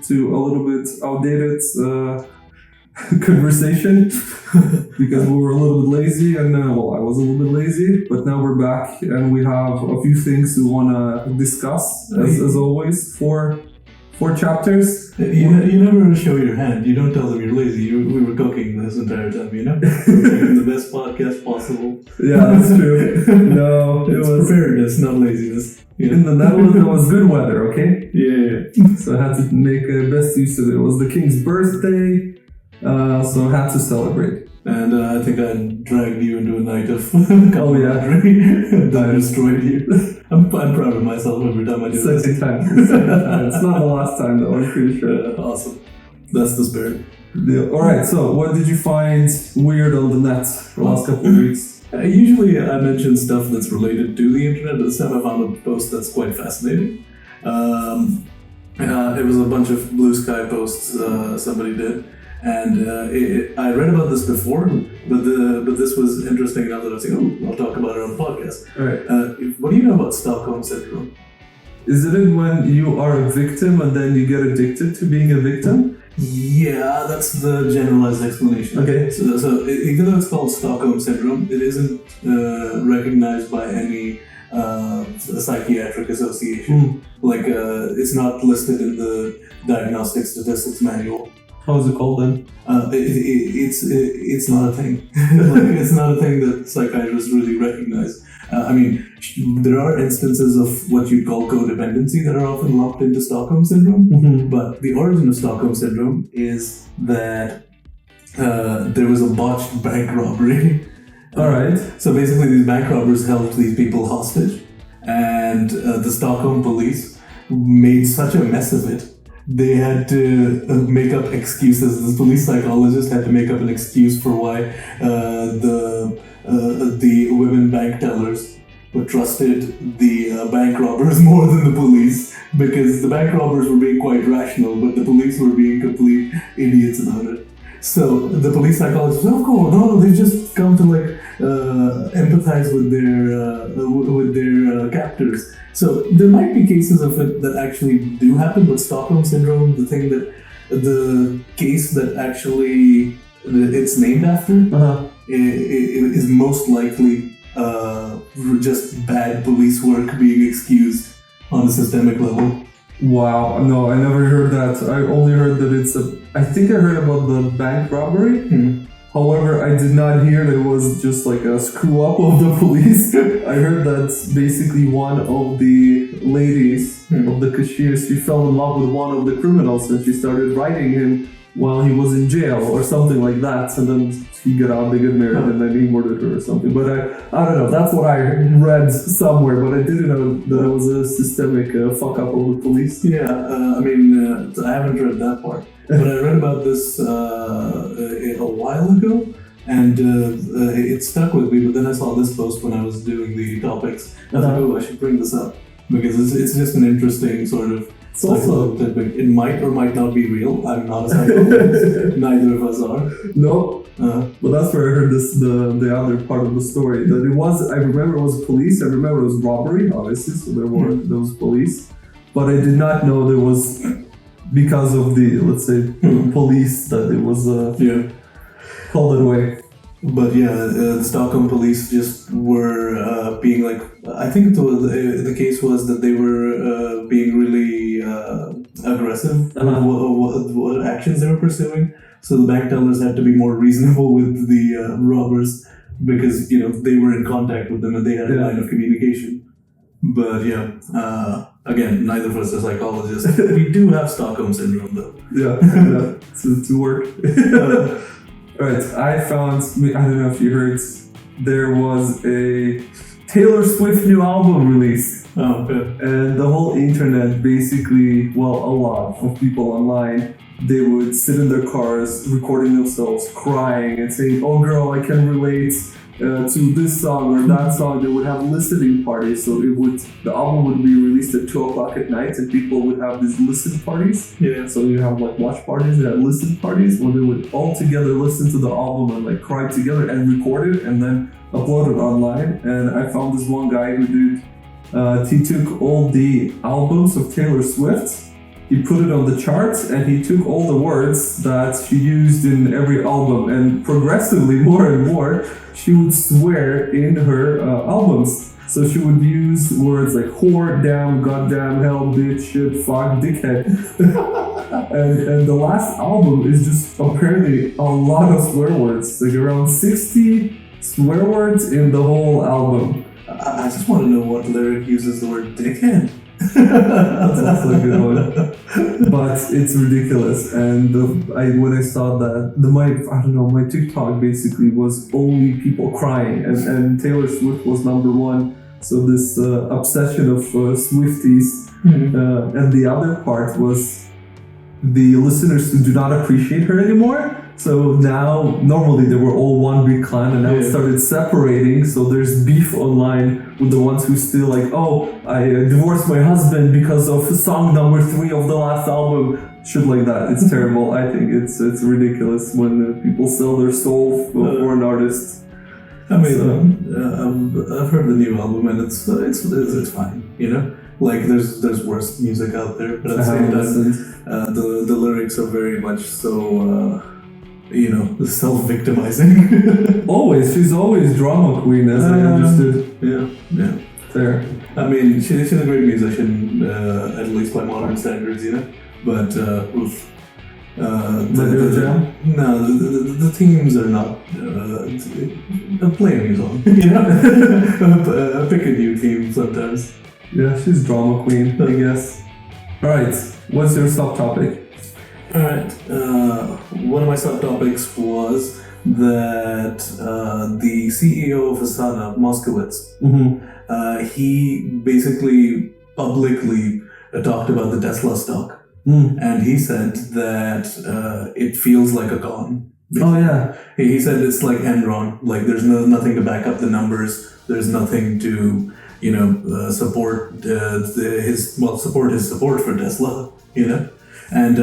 to a little bit outdated conversation because we were a little bit lazy, and I was a little bit lazy, but now we're back and we have a few things we want to discuss as always. Four chapters. You never show your hand. You don't tell them you're lazy. We were cooking this entire time, We're making the best podcast possible. Yeah, that's true. No, it's preparedness, not laziness. In the Netherlands, it was good weather, okay? Yeah. So I had to make best use of it. It was the king's birthday, so I had to celebrate. And I think I dragged you into a night of camaraderie that destroyed you. I'm proud of myself every time I do this. Second time. It's not the last time though, I'm pretty sure. Awesome. That's the spirit. Yeah. Alright, so what did you find weird on the net for the last couple of weeks? Usually I mention stuff that's related to the internet, but this time I found a post that's quite fascinating. It was a bunch of blue sky posts somebody did. And I read about this before, but this was interesting enough that I was like, I'll talk about it on the podcast. All right. What do you know about Stockholm Syndrome? Isn't it when you are a victim and then you get addicted to being a victim? Yeah, that's the generalized explanation. Okay. So even though it's called Stockholm Syndrome, it isn't recognized by any psychiatric association. Like, it's not listed in the Diagnostic Statistics Manual. How is it called then? It's not a thing. It's not a thing that psychiatrists really recognize. There are instances of what you'd call codependency that are often lumped into Stockholm Syndrome, but the origin of Stockholm Syndrome is that there was a botched bank robbery. Alright. So basically these bank robbers held these people hostage, and the Stockholm police made such a mess of it. They had to make up excuses. The police psychologist had to make up an excuse for why the women bank tellers trusted the bank robbers more than the police, because the bank robbers were being quite rational, but the police were being complete idiots about it. So the police psychologist was, no, they've just come to empathize with their captors. So there might be cases of it that actually do happen, but Stockholm Syndrome, the case that actually it's named after, is most likely just bad police work being excused on a systemic level. Wow, no, I never heard that. I only heard that I think I heard about the bank robbery. However, I did not hear that it was just like a screw up of the police. I heard that basically one of the ladies of the cashiers, she fell in love with one of the criminals and she started writing him while he was in jail or something like that. And then he got out, they got married, and then he murdered her or something. But I don't know, that's what I read somewhere, but I didn't know that it was a systemic fuck up of the police. Yeah, I haven't read that part. But I read about this a while ago, and it stuck with me. But then I saw this post when I was doing the topics. I thought, I should bring this up because it's just an interesting sort of tidbit. It might or might not be real. I'm not a psychologist. Neither of us are. No. But that's where I heard the other part of the story. That it was. I remember it was police. I remember it was robbery, obviously. So there was police, but I did not know there was. Because of the, let's say, police, that it was called it away. But the Stockholm police just were being like, I think the case was that they were being really aggressive with what actions they were pursuing. So the bank tellers had to be more reasonable with the robbers because, they were in contact with them and they had a line of communication. But again, neither of us are psychologists. We do have Stockholm Syndrome though. Yeah, to work. Alright, I found, I don't know if you heard, there was a Taylor Swift new album release. Oh, good. And the whole internet basically, a lot of people online, they would sit in their cars recording themselves crying and saying, oh girl, I can relate to this song or that song. They would have listening parties, so the album would be released at 2:00 at night, and people would have these listen parties. Yeah. So you have watch parties, they had listen parties where they would all together listen to the album and cry together and record it and then upload it online. And I found this one guy who did. He took all the albums of Taylor Swift he put it on the charts, and he took all the words that she used in every album, and progressively more and more, she would swear in her albums. So she would use words like whore, damn, goddamn, hell, bitch, shit, fuck, dickhead. and the last album is just apparently a lot of swear words, like around 60 swear words in the whole album. I just want to know what lyric uses the word dickhead. That's also a good one. But it's ridiculous. And when I saw that, my TikTok basically was only people crying, and Taylor Swift was number one. So this obsession of Swifties, and the other part was the listeners who do not appreciate her anymore. So now, normally they were all one big clan, and now it started separating. So there's beef online with the ones who still like, oh, I divorced my husband because of song number 3 of the last album. Shit like that. It's terrible. I think it's ridiculous when people sell their soul for an artist. I mean, I've heard the new album, and it's fine. You know, like there's worse music out there, but at the same time, the lyrics are very much so. Self-victimizing. She's always drama queen, as I understood. Yeah. Fair. I mean, she's a great musician, at least by modern standards, you know. But the themes are not. Play a new song, you know. Pick a new theme sometimes. Yeah, she's drama queen, I guess. All right, what's your subtopic? Alright, one of my subtopics was that the CEO of Asana, Moskowitz, he basically publicly talked about the Tesla stock. And he said that it feels like a con. Oh yeah. He said it's like Enron, like there's nothing to back up the numbers, there's nothing to, support his support for Tesla, you know? And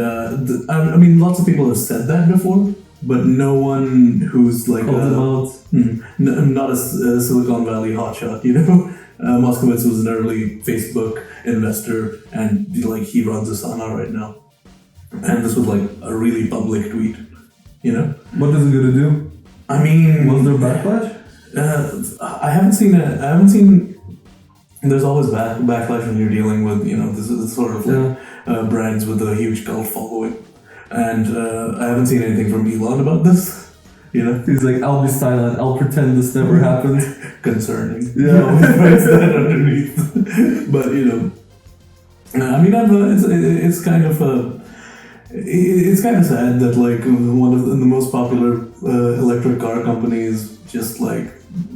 I mean, lots of people have said that before, but no one who's like not a Silicon Valley hotshot, you know. Moskowitz was an early Facebook investor, and he runs Asana right now. And this was like a really public tweet, you know. What is it gonna do? I mean, was there backlash? I haven't seen. There's always backlash when you're dealing with this sort of brands with a huge cult following, and I haven't seen anything from Elon about this. You know, he's like, I'll be silent. I'll pretend this never happened. Concerning. Yeah, writes that underneath. But I mean, it's kind of it's kind of sad that one of the most popular electric car companies just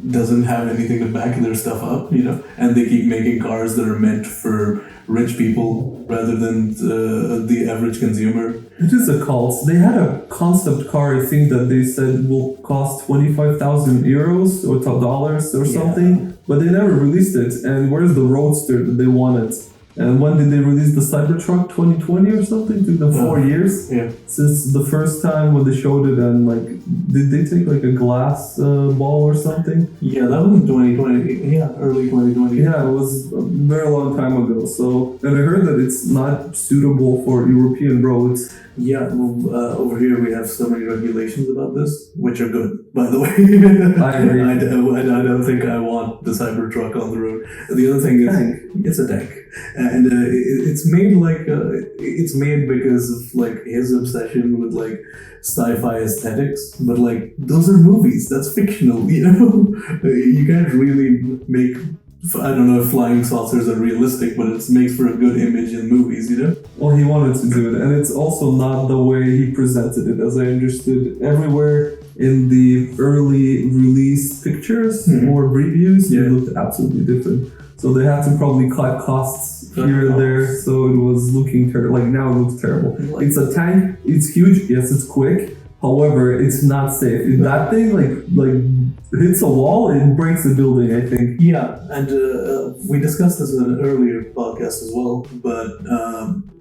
doesn't have anything to back their stuff up, you know, and they keep making cars that are meant for rich people rather than the average consumer. It is a cult. They had a concept car, I think, that they said will cost 25,000 euros or dollars or something, but they never released it. And where's the Roadster that they wanted? And when did they release the Cybertruck? 2020 or something? Took them 4 years? Yeah. Since the first time when they showed it, and did they take a glass ball or something? Yeah, that was in 2020. Yeah, early 2020. Yeah, it was a very long time ago. So, and I heard that it's not suitable for European roads. Yeah, over here we have so many regulations about this, which are good, by the way. I agree. I don't think I want the Cybertruck on the road. The other thing is, it's a tank, and it's made it's made because of his obsession with sci-fi aesthetics. But those are movies. That's fictional, you know. You can't really make. I don't know if flying saucers are realistic, but it makes for a good image in movies, you know? Well, he wanted to do it, and it's also not the way he presented it, as I understood. Everywhere in the early release pictures or previews, it looked absolutely different. So they had to probably cut costs here and there, so it was looking terrible. Now it looks terrible. It's a tank, it's huge, yes, it's quick. However, it's not safe. If that thing hits a wall, it breaks the building, I think. Yeah, and we discussed this in an earlier podcast as well, but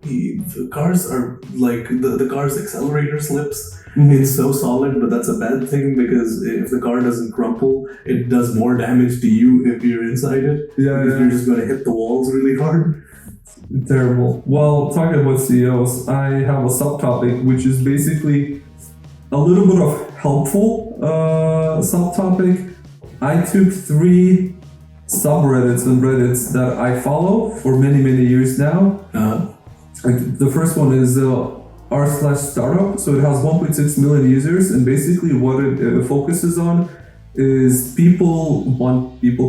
the cars are the car's accelerator slips. It's so solid, but that's a bad thing because if the car doesn't crumple, it does more damage to you if you're inside it. Yeah, because you're just going to hit the walls really hard. Terrible. Well, talking about CEOs, I have a subtopic which is basically a little bit of helpful subtopic. I took 3 subreddits and Reddits that I follow for many, many years now. The first one is r/startup, so it has 1.6 million users, and basically what it focuses on is people,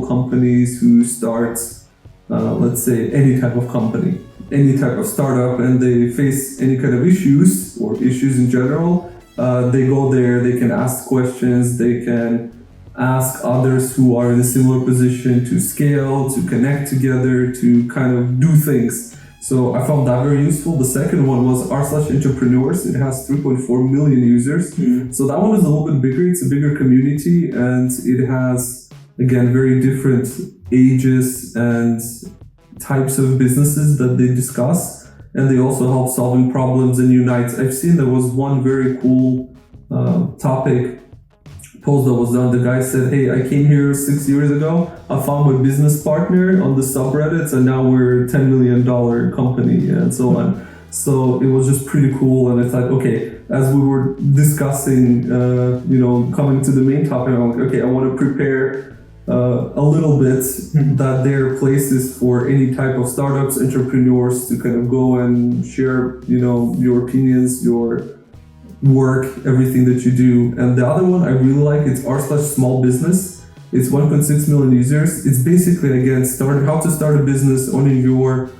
companies who start, let's say, any type of company, any type of startup, and they face any kind of issues or issues in general. They go there, they can ask questions, they can ask others who are in a similar position to scale, to connect together, to kind of do things. So I found that very useful. The second one was r/entrepreneurs. It has 3.4 million users. So that one is a little bit bigger. It's a bigger community, and it has, again, very different ages and types of businesses that they discuss. And they also help solving problems and unite. I've seen there was one very cool topic post that was done. The guy said, hey, I came here 6 years ago. I found my business partner on the subreddits, and now we're a $10 million company and so on. So it was just pretty cool. And I thought, okay, as we were discussing, coming to the main topic, I'm like, okay, I want to prepare a little bit that there are places for any type of startups, entrepreneurs to kind of go and share, your opinions, your work, everything that you do. And the other one I really like, it's r/small business. It's 1.6 million users. It's basically, again, how to start a business, owning your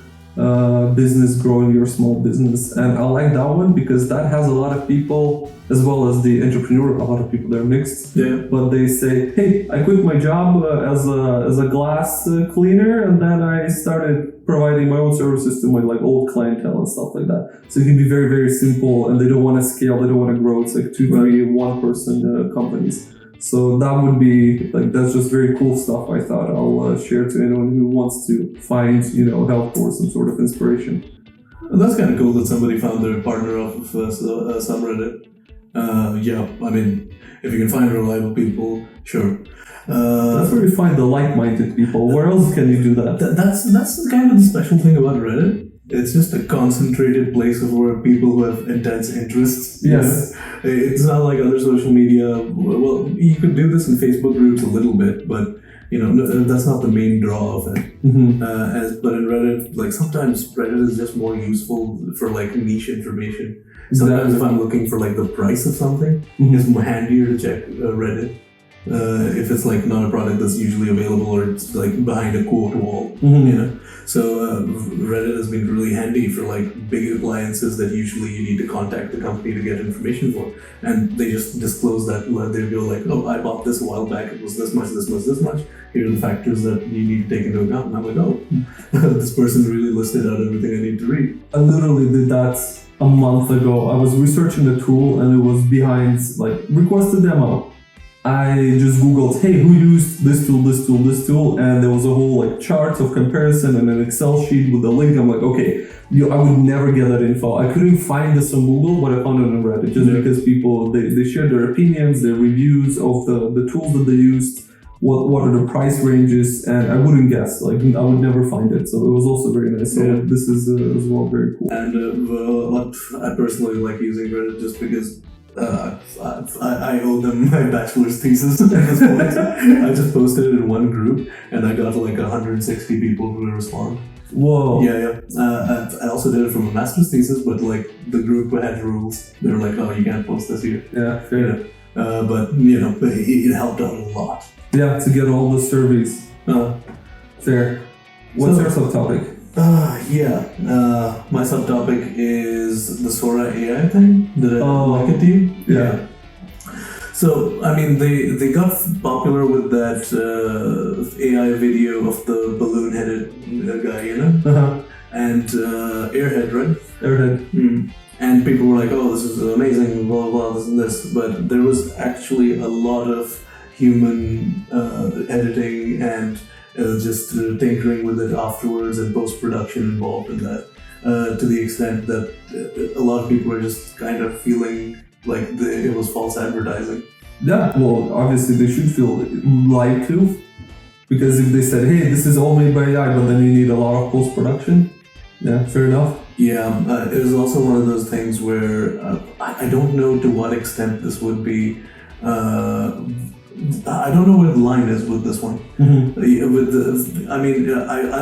business, growing your small business. And I like that one because that has a lot of people, as well as the entrepreneur, a lot of people, they're mixed. Yeah. But they say, hey, I quit my job as a glass cleaner, and then I started providing my own services to my old clientele and stuff like that. So it can be very, very simple, and they don't want to scale, they don't want to grow. It's like 2, 3, 1-person companies. So that would be that's just very cool stuff. I thought I'll share to anyone who wants to find, help or some sort of inspiration. Well, that's kind of cool that somebody found their partner off of subreddit. Yeah, I mean, if you can find reliable people, sure. That's where you find the like-minded people. Where else can you do that? That's kind of the special thing about Reddit. It's just a concentrated place of where people who have intense interests. Yes. It's not like other social media. Well, you could do this in Facebook groups a little bit, but that's not the main draw of it. But in Reddit, sometimes Reddit is just more useful for niche information. Sometimes if I'm looking for the price of something, it's more handier to check Reddit. If it's not a product that's usually available or it's behind a quote wall, So Reddit has been really handy for big appliances that usually you need to contact the company to get information for, and they just disclose that. They go oh, I bought this a while back. It was this much, this much, this much. Here are the factors that you need to take into account. And I'm like, oh, this person really listed out everything I need to read. I literally did that a month ago. I was researching the tool, and it was behind request a demo. I just Googled, hey, who used this tool, and there was a whole chart of comparison and an Excel sheet with a link. I'm like, okay, I would never get that info. I couldn't find this on Google, but I found it on Reddit just because people, they shared their opinions, their reviews of the tools that they used, what are the price ranges, and I wouldn't guess. I would never find it. So it was also very nice. So this is as well very cool. And I personally like using Reddit just because I owe them my bachelor's thesis at this point. I just posted it in one group, and I got 160 people who respond. Whoa. Yeah. I also did it from a master's thesis, but the group had rules. They were oh, you can't post this here. Yeah, fair. But it helped out a lot. Yeah, to get all the surveys. Fair. What's your subtopic? My subtopic is the Sora AI thing. Did I like it to you? Yeah. So, I mean, they got popular with that AI video of the balloon-headed guy, and Airhead, right? Airhead. And people were like, oh, this is amazing, blah, blah, blah, this and this. But there was actually a lot of human editing and just tinkering with it afterwards and post-production involved in that, to the extent that a lot of people are just kind of feeling it was false advertising. Yeah, well, obviously they should feel lied to, because if they said, hey, this is all made by AI, but then you need a lot of post-production, Yeah, fair enough. Yeah, it was also one of those things where I don't know to what extent this would be. I don't know where the line is with this one. I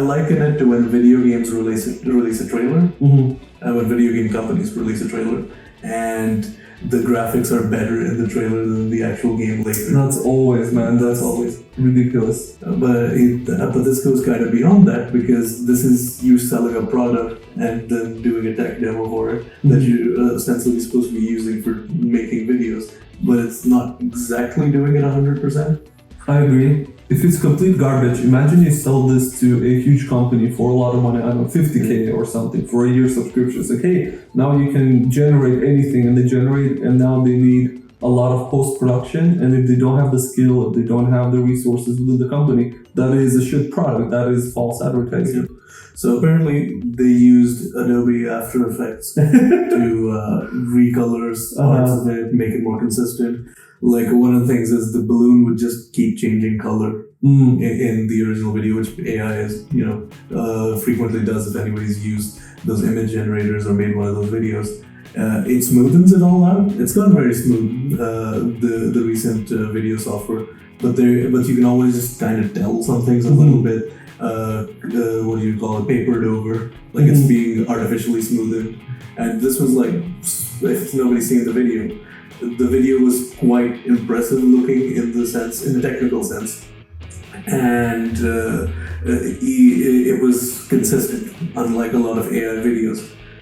liken it to when video games release a trailer. When video game companies release a trailer, and the graphics are better in the trailer than the actual game later. That's always, man. That's always ridiculous. But this goes kind of beyond that, because this is you selling a product and then doing a tech demo for it that you're ostensibly supposed to be using for making videos, but it's not exactly doing it 100%. I agree. If it's complete garbage, imagine you sell this to a huge company for a lot of money, I don't know, 50K or something for a year subscription. It's like, hey, now you can generate anything, and they generate, and now they need a lot of post-production, and if they don't have the skill, if they don't have the resources within the company, that is a shit product, that is false advertising. Yeah. So apparently they used Adobe After Effects to recolor parts of it, make it more consistent. Like, one of the things is the balloon would just keep changing color in the original video, which AI is, frequently does if anybody's used those image generators or made one of those videos. It smoothens it all out. It's gotten very smooth, the recent video software, but you can always just kind of tell something's a little bit, what do you call it, papered over, like it's being artificially smoothed. And this was like, if nobody's seen the video was quite impressive looking in the technical sense, and it was consistent, unlike a lot of AI videos.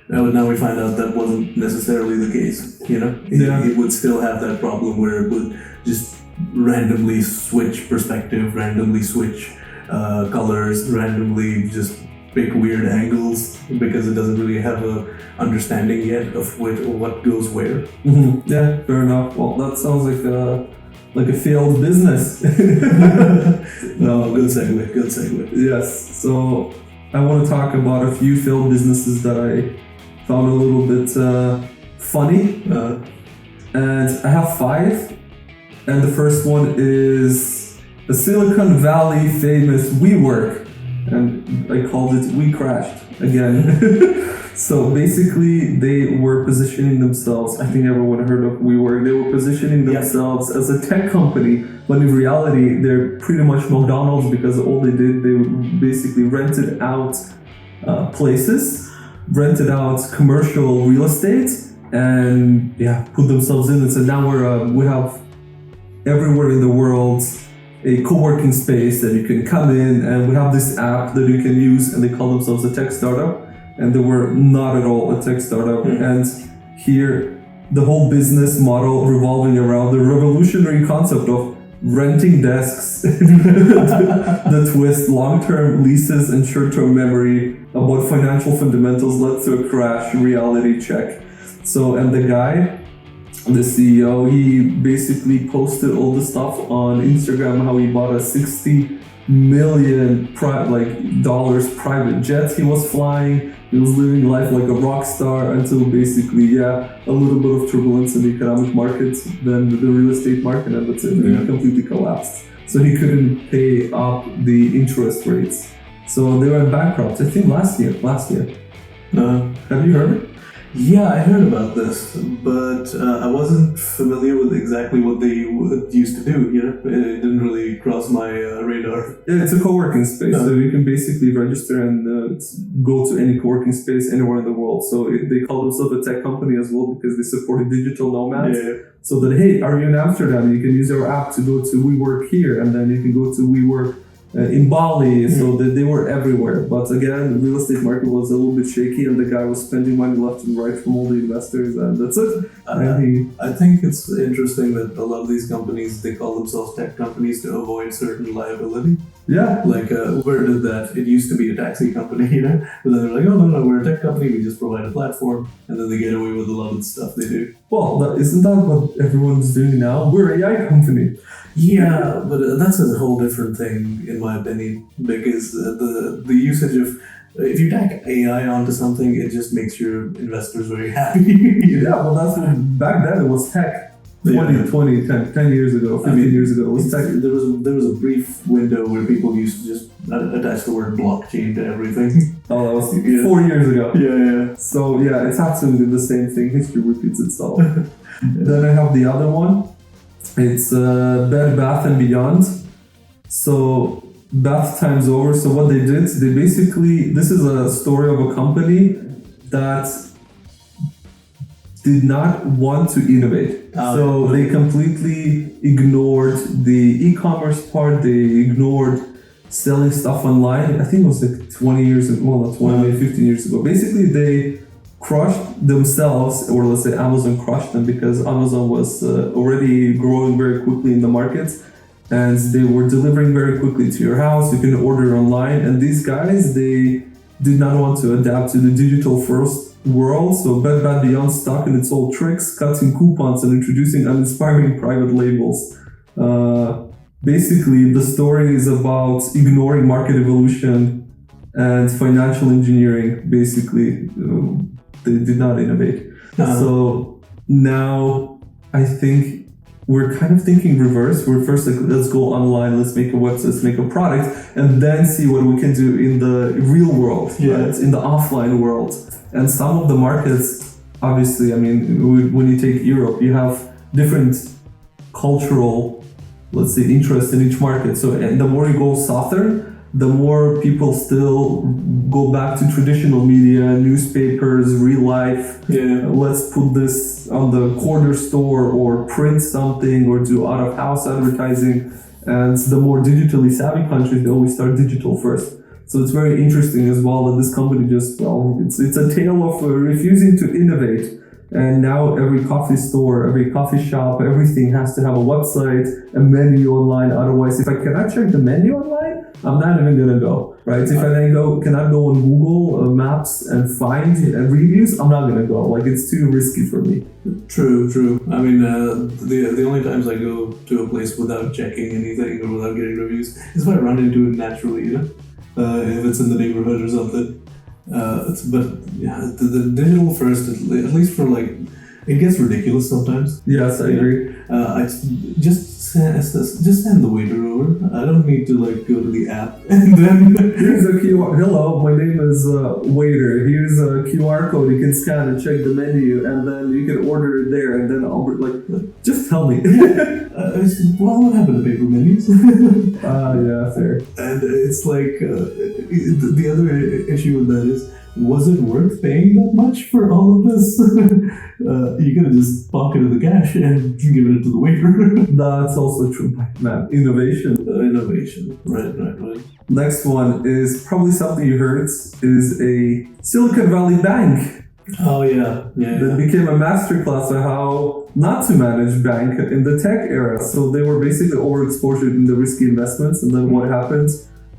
Now we find out that wasn't necessarily the case. It would still have that problem where it would just randomly switch perspective, randomly switch colors, randomly just pick weird angles, because it doesn't really have a understanding yet of what goes where. Yeah, fair enough. Well, that sounds like a failed business. No, good segue. Yes, so I want to talk about a few failed businesses that I found a little bit funny, and I have 5, and the first one is a Silicon Valley famous WeWork, and I called it We Crashed again. So basically they were positioning themselves, I think everyone heard of WeWork, they were positioning themselves as a tech company, but in reality they're pretty much McDonald's, because all they did, they basically rented out places, rented out commercial real estate, and put themselves in and said, now we have everywhere in the world a co-working space that you can come in, and we have this app that you can use, and they call themselves a tech startup, and they were not at all a tech startup. And here the whole business model revolving around the revolutionary concept of renting desks, the twist, long-term leases and short-term memory, about financial fundamentals led to a crash, reality check. So, and the guy, the CEO, he basically posted all the stuff on Instagram, how he bought a $60 million dollars private jet he was flying. He was living life like a rock star until basically, a little bit of turbulence in the economic markets, then the real estate market, and that's it. He completely collapsed. So he couldn't pay up the interest rates. So they went bankrupt, I think last year. Have you heard? Yeah, I heard about this, but I wasn't familiar with exactly what they used to do. It didn't really cross my radar. Yeah, it's a co-working space, so you can basically register and go to any co-working space anywhere in the world. So they call themselves a tech company as well, because they support digital nomads. So that, hey, are you in Amsterdam? You can use our app to go to WeWork here, and then you can go to WeWork in Bali, so that they were everywhere. But again, the real estate market was a little bit shaky, and the guy was spending money left and right from all the investors, and that's it. I think it's interesting that a lot of these companies, they call themselves tech companies to avoid certain liability. Yeah. Like Uber did that. It used to be a taxi company, but then they're like, oh no, we're a tech company, we just provide a platform, and then they get away with a lot of the stuff they do. Well, isn't that what everyone's doing now? We're an AI company. Yeah, but that's a whole different thing, in my opinion, because the usage of, if you tack AI onto something, it just makes your investors very happy. Well, that's what, back then it was tech. 10 years ago, 15 years ago. It was There was a brief window where people used to just attach the word blockchain to everything. Oh, that was 4 years ago. Yeah. So yeah, it's absolutely the same thing. History repeats itself. Then I have the other one. It's Bed Bath and Beyond. So bath times over. So what they did, this is a story of a company that did not want to innovate. So they completely ignored the e-commerce part. They ignored selling stuff online. I think it was like 20 years ago, well not 20, maybe 15 years ago. Basically they crushed themselves, or let's say Amazon crushed them, because Amazon was already growing very quickly in the markets, and they were delivering very quickly to your house. You can order online, and these guys, they did not want to adapt to the digital first world. So Bed Bath Beyond stuck in its old tricks, cutting coupons and introducing uninspiring private labels. Basically, the story is about ignoring market evolution and financial engineering. Basically, they did not innovate. So now I think we're kind of thinking reverse. We're first like, let's go online, let's make a website, let's make a product, and then see what we can do in the real world, right? In the offline world. And some of the markets, obviously, I mean, when you take Europe, you have different cultural, let's say, interest in each market. So the more you go southern, the more people still go back to traditional media, newspapers, real life. Yeah. Let's put this on the corner store, or print something, or do out-of-house advertising. And the more digitally savvy countries, they always start digital first. So it's very interesting as well that this company just, it's a tale of refusing to innovate. And now every coffee store, every coffee shop, everything has to have a website, a menu online. Otherwise, if I cannot check the menu online, I'm not even gonna go, right? If I then cannot go on Google Maps and find reviews, I'm not gonna go. Like, it's too risky for me. True. I mean, the only times I go to a place without checking anything or without getting reviews is if I run into it naturally, you know? If it's in the neighborhood or something. The digital first, at least for like, it gets ridiculous sometimes. Yes, I agree. I just send the waiter over. I don't need to like go to the app and then here's a QR. Hello, my name is waiter. Here's a QR code you can scan and check the menu, and then you can order it there. And then I'll just tell me. What happened to paper menus? Yeah, fair. And it's like the other issue with that is, was it worth paying that much for all of this? You could have just pocketed the cash and given it to the waiter. That's also true, man. Innovation. Right. Next one is probably something you heard, is a Silicon Valley bank. Oh, yeah. That became a masterclass on how not to manage bank in the tech era. So they were basically overexposed in the risky investments. And then what happened?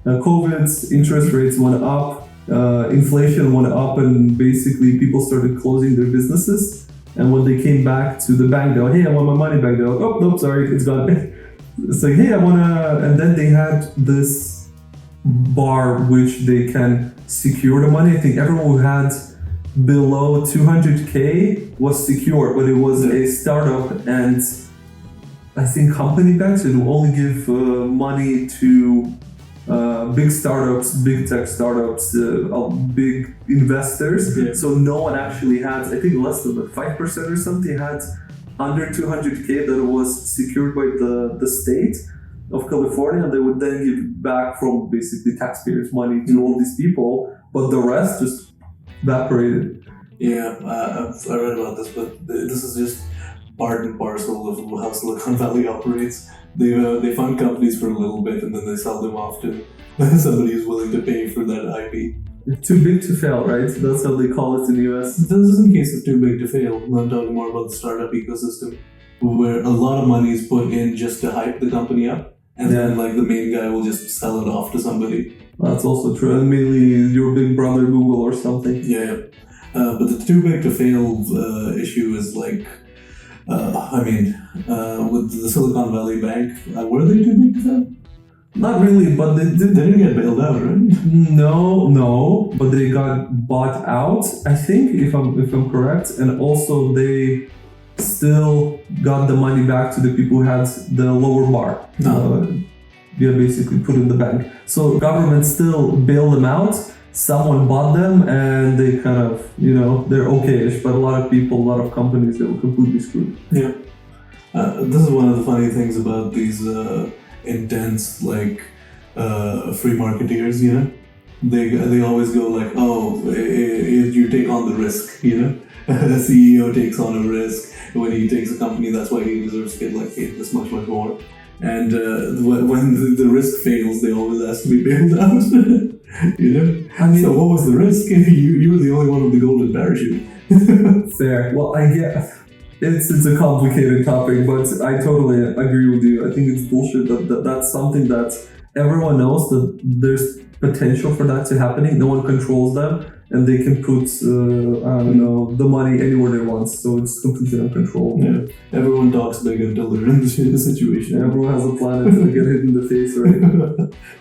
COVID, interest rates went up. Inflation went up, and basically people started closing their businesses. And when they came back to the bank, they're like, hey, I want my money back. They're like, oh, nope, sorry, it's gone. It's like, hey, I want to... And then they had this bar which they can secure the money. I think everyone who had below 200K was secure, but it was a startup, and I think company banks would only give money to big startups, big tech startups, big investors. Yeah. So no one actually had, I think less than 5% or something, had under 200K that was secured by the state of California, and they would then give back from basically taxpayers' money to all these people, but the rest just evaporated. Yeah, I read about this, but this is just part and parcel of how Silicon Valley operates. They fund companies for a little bit, and then they sell them off to somebody who's willing to pay for that IP. Too big to fail, right? That's how they call it in the US. This is in case of too big to fail. I'm talking more about the startup ecosystem, where a lot of money is put in just to hype the company up, and then like the main guy will just sell it off to somebody. That's also true, and mainly your big brother Google or something. Yeah. But the too big to fail issue is like, with the Silicon Valley Bank, were they too big to fail? Not really, but they didn't get bailed out, right? No, but they got bought out, I think, if I'm correct, and also they still got the money back to the people who had the lower bar. Basically put in the bank. So government still bailed them out. Someone bought them, and they kind of, they're okay-ish. But a lot of people, a lot of companies, they were completely screwed. Yeah. This is one of the funny things about these intense, free marketeers, They always go like, you take on the risk, A CEO takes on a risk. When he takes a company, that's why he deserves to get paid this much more. And when the risk fails, they always ask to be bailed out. I mean, so what was the risk? You were the only one with the golden parachute. Fair. Well, I get it's a complicated topic, but I totally agree with you. I think it's bullshit that's something that everyone knows that there's potential for that to happening. No one controls them, and they can put the money anywhere they want. So it's completely uncontrollable. Yeah. Everyone talks big until they're in the situation. Everyone has a plan to get hit in the face, right?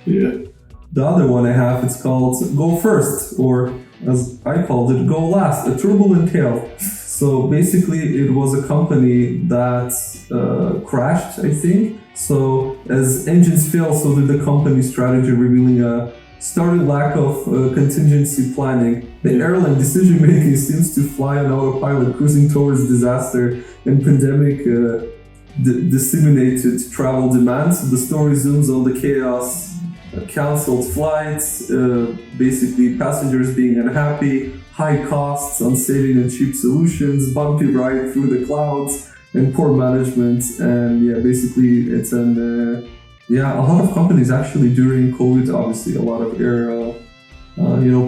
Yeah. The other one I have, it's called Go First, or as I called it, Go Last, a turbulent tale. So basically, it was a company that crashed, I think. So as engines failed, so did the company strategy, revealing a started lack of contingency planning. The airline decision-making seems to fly on autopilot, cruising towards disaster, and pandemic disseminated travel demands. The story zooms on the chaos, cancelled flights, basically passengers being unhappy, high costs on saving and cheap solutions, bumpy ride through the clouds, and poor management. And basically it's a lot of companies actually during COVID, obviously a lot of air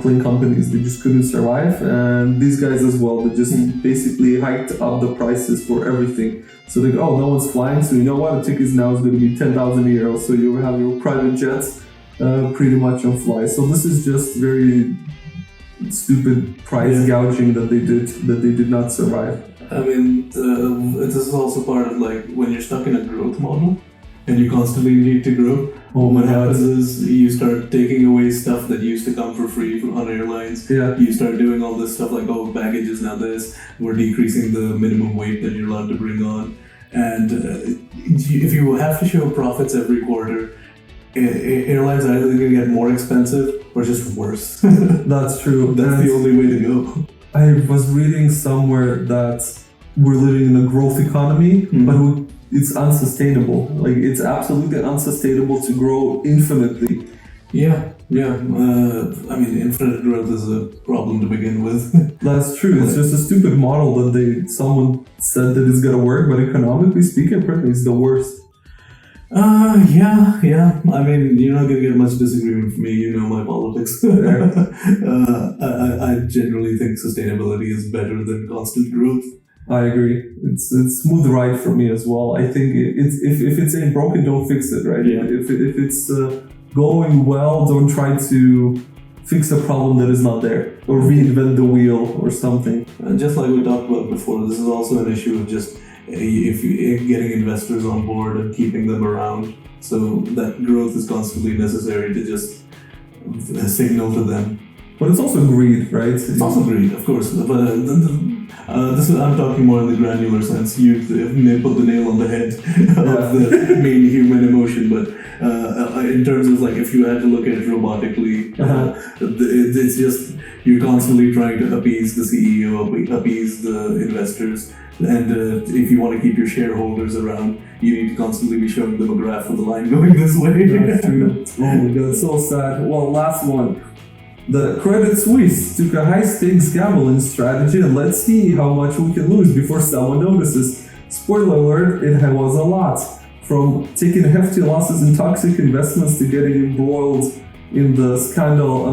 plane companies, they just couldn't survive, and these guys as well, they just basically hiked up the prices for everything. So they go, no one's flying, so you know what, the tickets now is going to be 10,000 euros, so you have your private jets pretty much on fly. So this is just very stupid price gouging that they did not survive. I mean, this is also part of when you're stuck in a growth model and you constantly need to grow. What happens is you start taking away stuff that used to come for free on airlines. Yeah. You start doing all this stuff baggage is now this. We're decreasing the minimum weight that you're allowed to bring on. And if you have to show profits every quarter, airlines are either going to get more expensive or just worse. That's true. That's the only way to go. I was reading somewhere that we're living in a growth economy, but it's unsustainable. It's absolutely unsustainable to grow infinitely. Yeah. Infinite growth is a problem to begin with. That's true. It's just a stupid model that someone said that it's gonna work, but economically speaking, apparently it's the worst. Yeah. I mean, you're not gonna get much disagreement from me. You know my politics. I generally think sustainability is better than constant growth. I agree. It's smooth ride for me as well. I think if it's ain't broken, don't fix it, right? Yeah. If it's going well, don't try to fix a problem that is not there or reinvent the wheel or something. And just like we talked about before, this is also an issue of just if getting investors on board and keeping them around. So that growth is constantly necessary to just signal to them. But it's also greed, right? It's also greed, of course. But I'm talking more in the granular sense. You put the nail on the head of the main human emotion. But in terms of if you had to look at it robotically, it's just you're constantly trying to appease the CEO, appease the investors. And if you want to keep your shareholders around, you need to constantly be showing them a graph with the line going this way. That's true. Oh my god, so sad. Well, last one. The Credit Suisse took a high-stakes gambling strategy, and let's see how much we can lose before someone notices. Spoiler alert, it was a lot. From taking hefty losses in toxic investments to getting embroiled in the scandal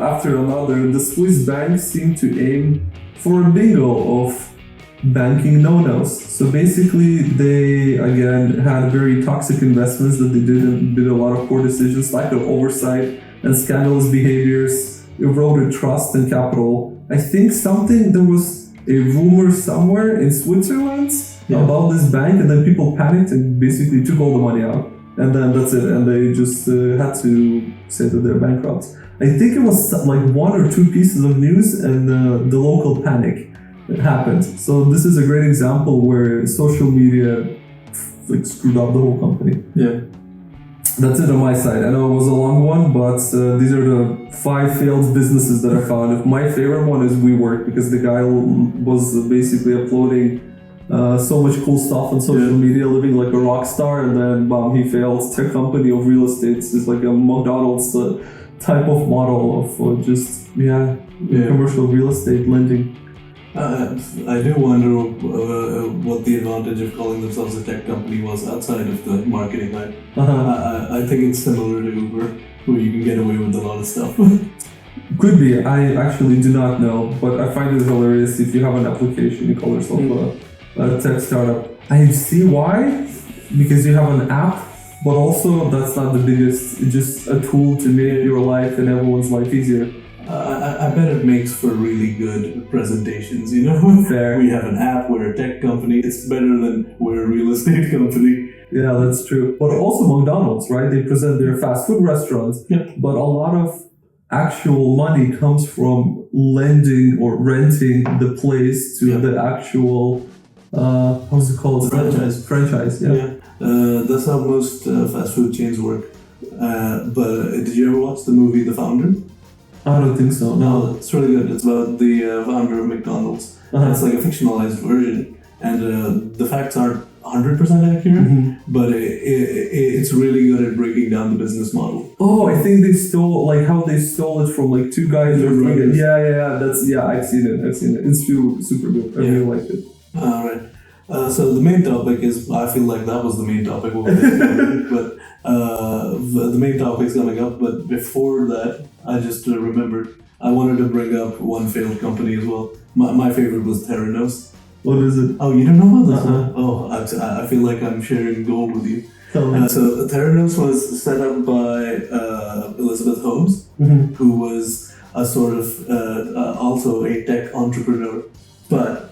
after another, the Swiss banks seem to aim for a bingo of banking no-nos. So basically, they again had very toxic investments that they did a lot of poor decisions, lack of oversight, and scandalous behaviors, eroded trust and capital. I think there was a rumor somewhere in Switzerland about this bank, and then people panicked and basically took all the money out. And then that's it, and they just had to say that they're bankrupt. I think it was one or two pieces of news and the local panic. it happened. So this is a great example where social media like screwed up the whole company. Yeah. That's it on my side. I know it was a long one, but these are the 5 failed businesses that I found. My favorite one is WeWork, because the guy was basically uploading so much cool stuff on social media, living like a rock star, and then he failed. Tech company of real estate is like a McDonald's type of model of commercial real estate lending. I do wonder what the advantage of calling themselves a tech company was outside of the marketing hype. I think it's similar to Uber, where you can get away with a lot of stuff. Could be. I actually do not know, but I find it hilarious if you have an application, you call yourself a tech startup. I see why, because you have an app, but also that's not the biggest. It's just a tool to make your life and everyone's life easier. I bet it makes for really good presentations, you know? Fair. We have an app, we're a tech company, it's better than we're a real estate company. Yeah, that's true. But also McDonald's, right? They present their fast food restaurants, but a lot of actual money comes from lending or renting the place to the actual, how's it called? Franchise, yeah. That's how most fast food chains work. But did you ever watch the movie The Founder? I don't think so. No, it's really good. It's about the founder of McDonald's. It's like a fictionalized version, and the facts aren't 100% accurate, but it's really good at breaking down the business model. Oh, I think they stole how they stole it from 2 guys. I've seen it. It's super good. I really liked it. All right. So the main topic is, I feel like that was the main topic, but the main topic is coming up. But before that, I just remembered I wanted to bring up one failed company as well. My favorite was Theranos. What is it? Oh, you don't know about this one? Oh, I feel like I'm sharing gold with you. So Theranos was set up by Elizabeth Holmes, who was a sort of also a tech entrepreneur, but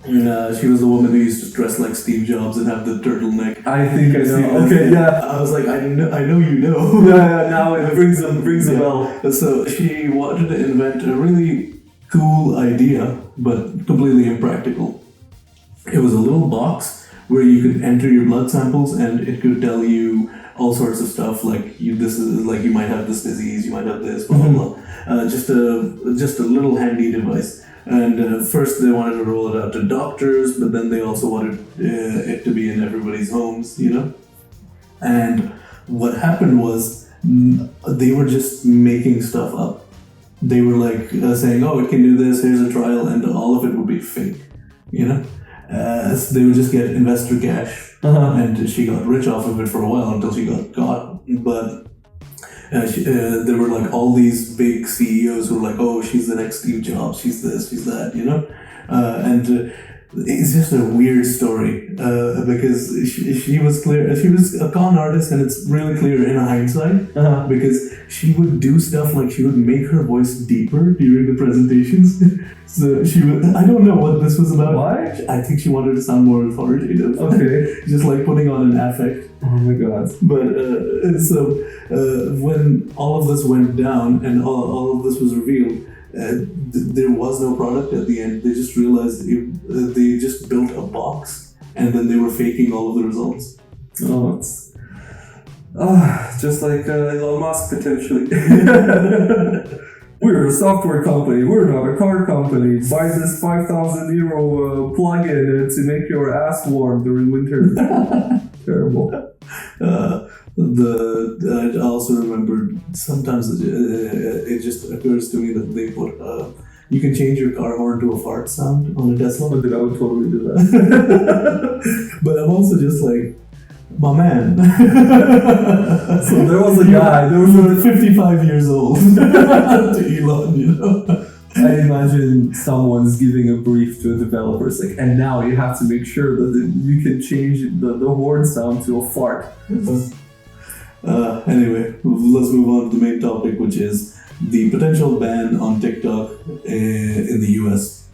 she was the woman who used to dress like Steve Jobs and have the turtleneck. I think I know. Okay, yeah. I was like, I know you know. Yeah, now it rings a bell. So she wanted to invent a really cool idea, but completely impractical. It was a little box where you could enter your blood samples, and it could tell you all sorts of stuff, like you might have this disease, you might have this, blah blah blah. Just a little handy device. And first they wanted to roll it out to doctors, but then they also wanted it to be in everybody's homes, you know? And what happened was they were just making stuff up. They were saying, oh, it can do this, here's a trial, and all of it would be fake, you know? So they would just get investor cash, and she got rich off of it for a while until she got caught. But there were all these big CEOs who were like, oh, she's the next Steve Jobs, she's this, she's that, you know? And it's just a weird story because she was clear, she was a con artist, and it's really clear in hindsight because she would do stuff like she would make her voice deeper during the presentations. So she would, I don't know what this was about. Why? I think she wanted to sound more authoritative. Okay. Just putting on an affect. Oh my god. But when all of this went down and all of this was revealed, there was no product at the end. They just realized they just built a box, and then they were faking all of the results. Oh, it's just like Elon Musk potentially. We're a software company. We're not a car company. Buy this 5,000 euro plug-in to make your ass warm during winter. Terrible. I also remember sometimes it just occurs to me that they put you can change your car horn to a fart sound on a Tesla. I would totally do that. But I'm also just like, my man. So there was a guy, there was 55 years old to Elon, you know. I imagine someone's giving a brief to a developer, it's like, and now you have to make sure that you can change the horn sound to a fart. Anyway, let's move on to the main topic, which is the potential ban on TikTok in the US.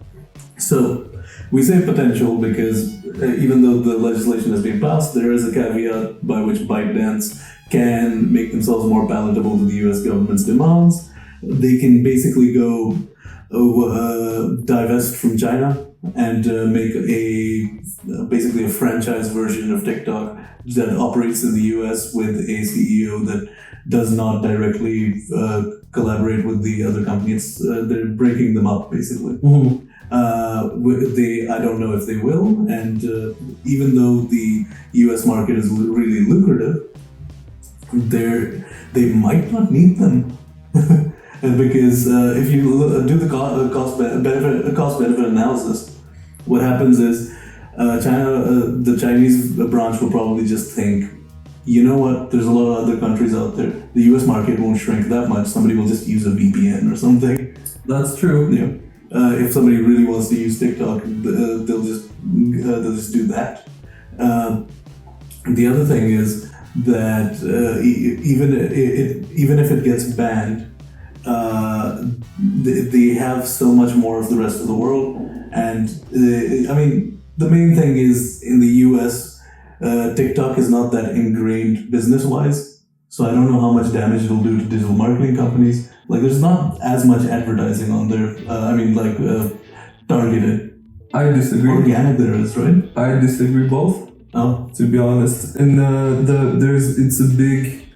So, we say potential because even though the legislation has been passed, there is a caveat by which ByteDance can make themselves more palatable to the US government's demands. They can basically go divest from China and make basically a franchise version of TikTok that operates in the US with a CEO that does not directly collaborate with the other companies. They're breaking them up, basically. I don't know if they will, and even though the US market is really lucrative, they might not need them. Because if you do the cost benefit analysis, what happens is the Chinese branch will probably just think, you know what, there's a lot of other countries out there. The US market won't shrink that much. Somebody will just use a VPN or something. That's true. Yeah. If somebody really wants to use TikTok, they'll just do that. The other thing is that even if it gets banned, they have so much more of the rest of the world, and the main thing is in the US, TikTok is not that ingrained business-wise, so I don't know how much damage it'll do to digital marketing companies. Like, there's not as much advertising on there. Targeted. I disagree. Organic there is, right? I disagree both. Oh. To be honest, and it's a big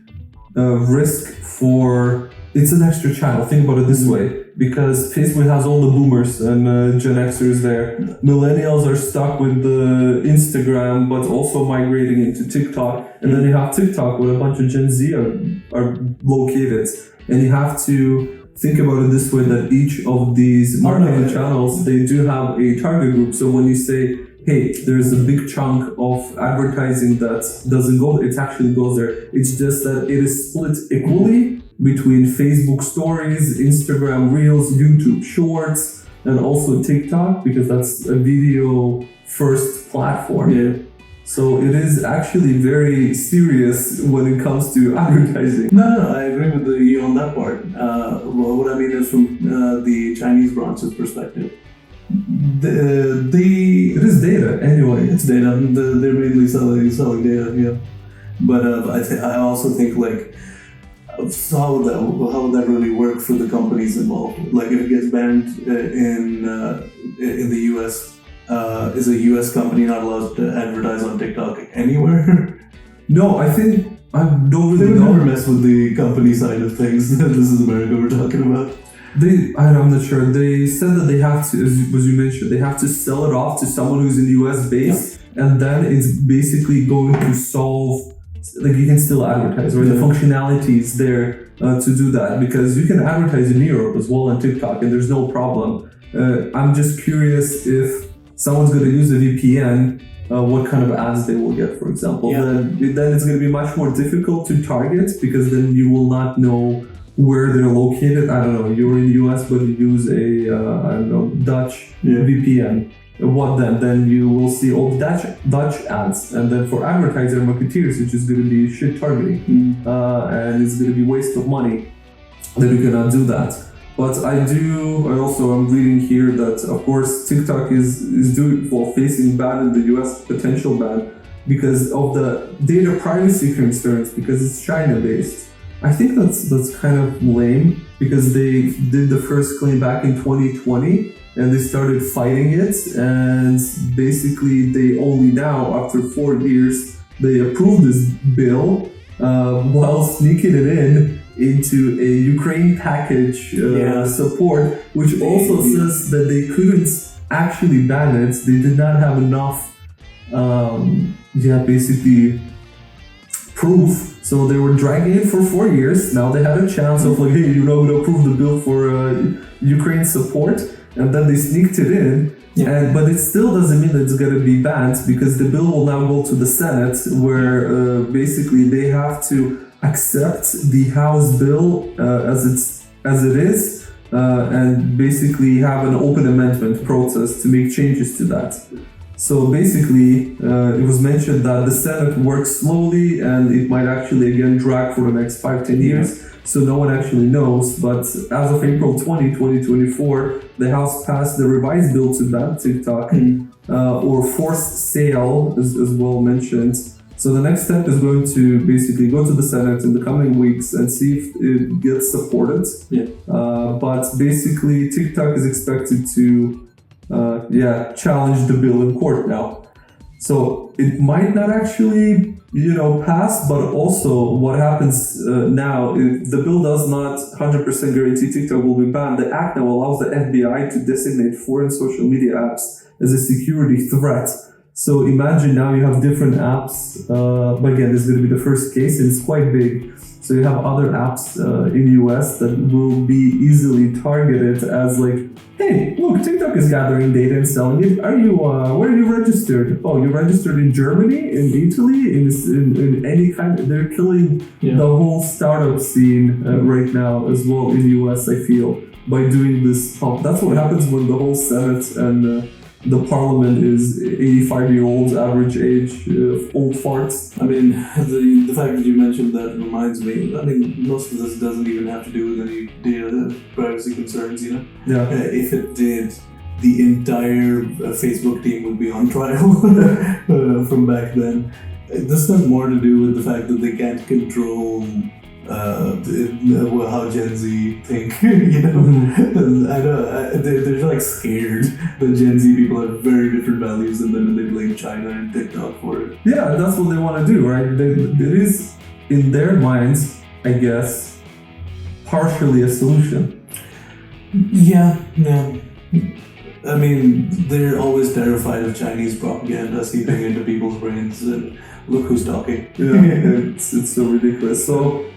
risk for. It's an extra channel. Think about it this way, because Facebook has all the boomers and Gen Xers there. Millennials are stuck with the Instagram, but also migrating into TikTok. And then you have TikTok where a bunch of Gen Z are located. And you have to think about it this way, that each of these marketing channels, they do have a target group. So when you say, hey, there's a big chunk of advertising that doesn't go, it actually goes there. It's just that it is split equally between Facebook stories, Instagram Reels, YouTube Shorts, and also TikTok, because that's a video first platform. Yeah. So it is actually very serious when it comes to advertising. No, I agree with you on that part. What I mean is from the Chinese branch's perspective. It is data anyway. It's data. They're mainly selling data, yeah. But I also think, like, so how would that really work for the companies involved? Like, if it gets banned in the US, is a US company not allowed to advertise on TikTok anywhere? No, I think I don't really know. They never mess with the company side of things. This is America we're talking about. I'm not sure. They said that they have to, as you mentioned, they have to sell it off to someone who's in the US base, and then it's basically going to solve. Like, you can still advertise, right? The functionality is there to do that, because you can advertise in Europe as well on TikTok, and there's no problem. I'm just curious if someone's going to use a VPN, what kind of ads they will get, for example. Then it's going to be much more difficult to target, because then you will not know where they're located. I don't know, you're in the US, but you use a Dutch VPN. What then? Then you will see all the Dutch ads, and then for advertiser marketeers, it's just going to be shit targeting, and it's going to be waste of money. Then you cannot do that. But I also am reading here that, of course, TikTok is facing ban in the US, potential ban, because of the data privacy concerns, because it's China based. I think that's kind of lame, because they did the first claim back in 2020. And they started fighting it, and basically they only now, after 4 years, they approved this bill while sneaking it into a Ukraine package support, which also says that they couldn't actually ban it. They did not have enough, basically proof. So they were dragging it for 4 years. Now they had a chance of like, hey, you're not going to approve the bill for Ukraine support. And then they sneaked it in, but it still doesn't mean that it's going to be banned, because the bill will now go to the Senate, where basically they have to accept the House bill as it is, and basically have an open amendment process to make changes to that. So basically, it was mentioned that the Senate works slowly, and it might actually again drag for the next 5-10 years. So no one actually knows, but as of April 20, 2024, the House passed the revised bill to ban TikTok, or forced sale, as well mentioned. So the next step is going to basically go to the Senate in the coming weeks and see if it gets supported. Yeah. But basically, TikTok is expected to challenge the bill in court now. So it might not actually, pass, but also what happens now, if the bill does not 100% guarantee TikTok will be banned, the act now allows the FBI to designate foreign social media apps as a security threat. So imagine now you have different apps, but again, this is going to be the first case, and it's quite big. So you have other apps in US that will be easily targeted as like, hey, look, TikTok is gathering data and selling it. Where are you registered? Oh, you're registered in Germany, in Italy, in any kind. They're killing the whole startup scene right now as well in US, I feel, by doing this. That's what happens when the whole Senate and the parliament is 85-year-olds average age old farts. I mean, the fact that you mentioned that reminds me, most of this doesn't even have to do with any data privacy concerns, if it did, the entire Facebook team would be on trial from back then. This has more to do with the fact that they can't control how Gen Z think, they're like scared that Gen Z people have very different values than them, and they blame China and TikTok for it. Yeah, that's what they want to do, right? It is, in their minds, I guess, partially a solution. Yeah. I mean, they're always terrified of Chinese propaganda seeping into people's brains, and look who's talking. Yeah, it's so ridiculous. So,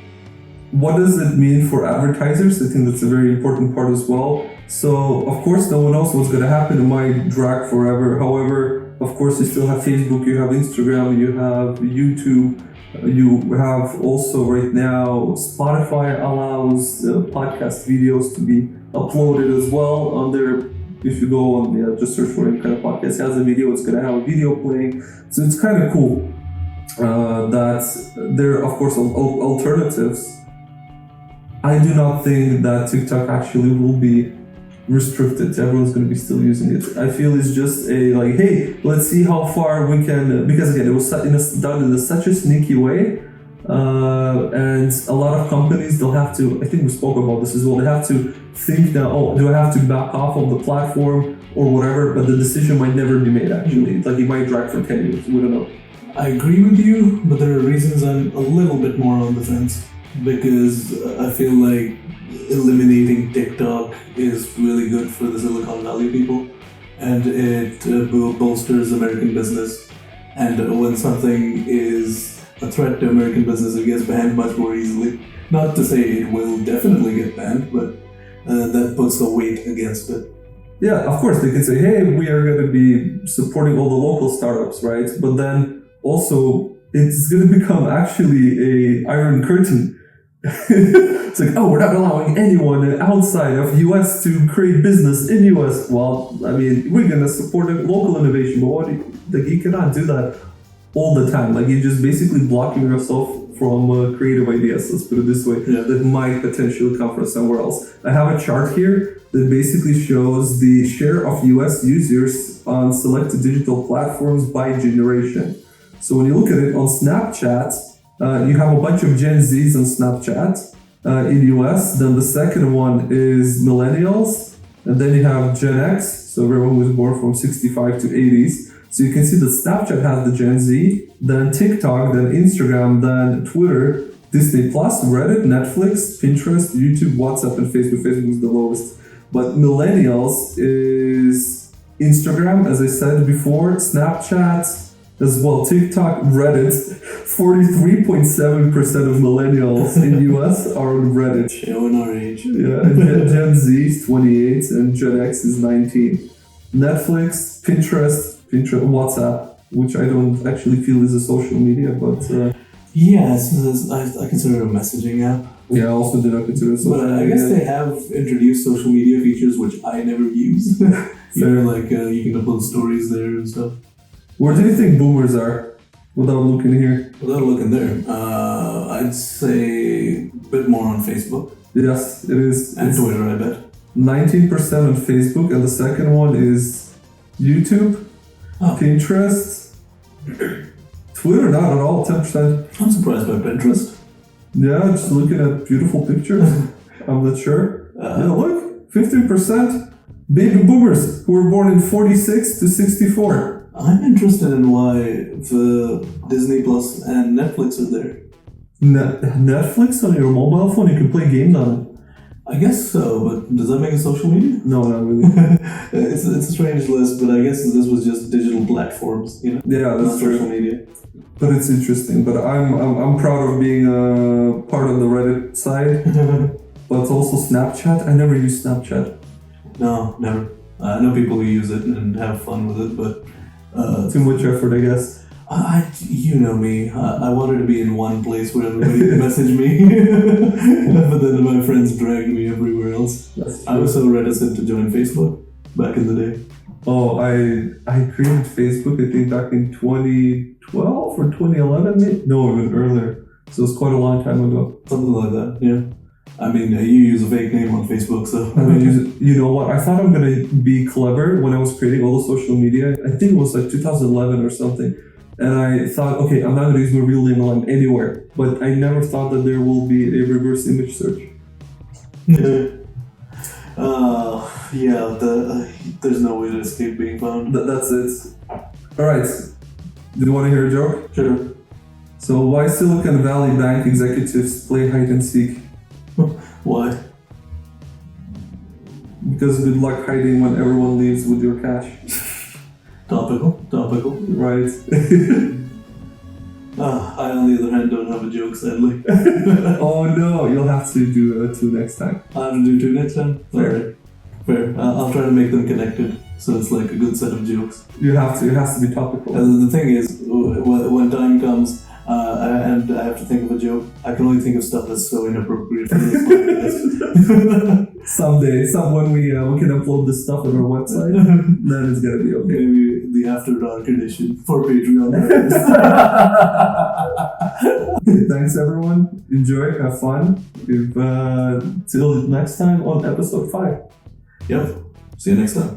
what does it mean for advertisers? I think that's a very important part as well. So, of course, no one knows what's going to happen. It might drag forever. However, of course, you still have Facebook, you have Instagram, you have YouTube, you have also right now Spotify allows podcast videos to be uploaded as well on their. If you go on, just search for any kind of podcast, it has a video, it's going to have a video playing. So it's kind of cool that there are, of course, alternatives. I do not think that TikTok actually will be restricted. Everyone's going to be still using it. I feel it's just hey, let's see how far we can, because again, it was done in such a sneaky way. And a lot of companies, they'll have to, I think we spoke about this as well, they have to think now, do I have to back off of the platform or whatever, but the decision might never be made actually. Like it might drag for 10 years, we don't know. I agree with you, but there are reasons I'm a little bit more on the fence, because I feel like eliminating TikTok is really good for the Silicon Valley people, and it bolsters American business, and when something is a threat to American business, it gets banned much more easily. Not to say it will definitely get banned, but that puts a weight against it. Yeah, of course, they can say, hey, we are going to be supporting all the local startups, right? But then also, it's going to become actually a iron curtain. It's like, we're not allowing anyone outside of US to create business in US. Well, I mean, we're going to support local innovation, but you cannot do that all the time. Like, you're just basically blocking yourself from creative ideas, let's put it this way, that might potentially come from somewhere else. I have a chart here that basically shows the share of US users on selected digital platforms by generation. So when you look at it on Snapchat, you have a bunch of Gen Zs on Snapchat in US. Then the second one is millennials. And then you have Gen X, so everyone who was born from 65 to 80s. So you can see that Snapchat has the Gen Z, then TikTok, then Instagram, then Twitter, Disney+, Reddit, Netflix, Pinterest, YouTube, WhatsApp, and Facebook. Facebook is the lowest. But millennials is Instagram, as I said before, Snapchat, as well, TikTok, Reddit. 43.7% of millennials in US are on Reddit. Showing our age. Yeah, Gen Z is 28 and Gen X is 19. Netflix, Pinterest, WhatsApp, which I don't actually feel is a social media, but yes, I consider it a messaging app. Yeah, I also did not consider it social media. But I guess they have introduced social media features which I never use. Like you can upload stories there and stuff. Where do you think boomers are? Without looking here. Without looking there, I'd say a bit more on Facebook. Yes, it is. And Twitter, I bet. 19% on Facebook, and the second one is YouTube, Pinterest, Twitter, not at all, 10%. I'm surprised by Pinterest. Yeah, just looking at beautiful pictures. I'm not sure. Yeah, look, 15% baby boomers who were born in 46 to 64. I'm interested in why the Disney Plus and Netflix are there. Netflix on your mobile phone, you can play games on it. I guess so, but does that make it social media? No, not really. It's a strange list, but I guess this was just digital platforms, you know? Yeah, that's not true. social media. But it's interesting. But I'm proud of being a part of the Reddit side. But also Snapchat. I never used Snapchat. No, never. I know people who use it and have fun with it, but too much effort, I guess. You know me. I wanted to be in one place where everybody could message me, but then my friends dragged me everywhere else. I was so reticent to join Facebook back in the day. Oh, I created Facebook, I think back in 2012 or 2011, maybe? No, even earlier. So it was quite a long time ago. Something like that, yeah. I mean, you use a fake name on Facebook, so... You know what? I thought I'm going to be clever when I was creating all the social media. I think it was like 2011 or something. And I thought, okay, I'm not going to use my real name on anywhere. But I never thought that there will be a reverse image search. There's no way to escape being found. That's it. Alright, do you want to hear a joke? Sure. So why Silicon Valley Bank executives play hide and seek? Why? Because good luck hiding when everyone leaves with your cash. Topical. Right. I, on the other hand, don't have a joke, sadly. Oh no, you'll have to do 2 next time. I'll have to do 2 next time? Fair. I'll try to make them connected, so it's like a good set of jokes. You have to. It has to be topical. The thing is, when time comes, and I have to think of a joke, I can only think of stuff that's so inappropriate for this podcast. Someday, when we can upload this stuff on our website, then it's gonna be okay. Maybe the After Dark edition for Patreon. Thanks everyone. Enjoy, have fun. Till next time on episode 5. Yep. See you next time.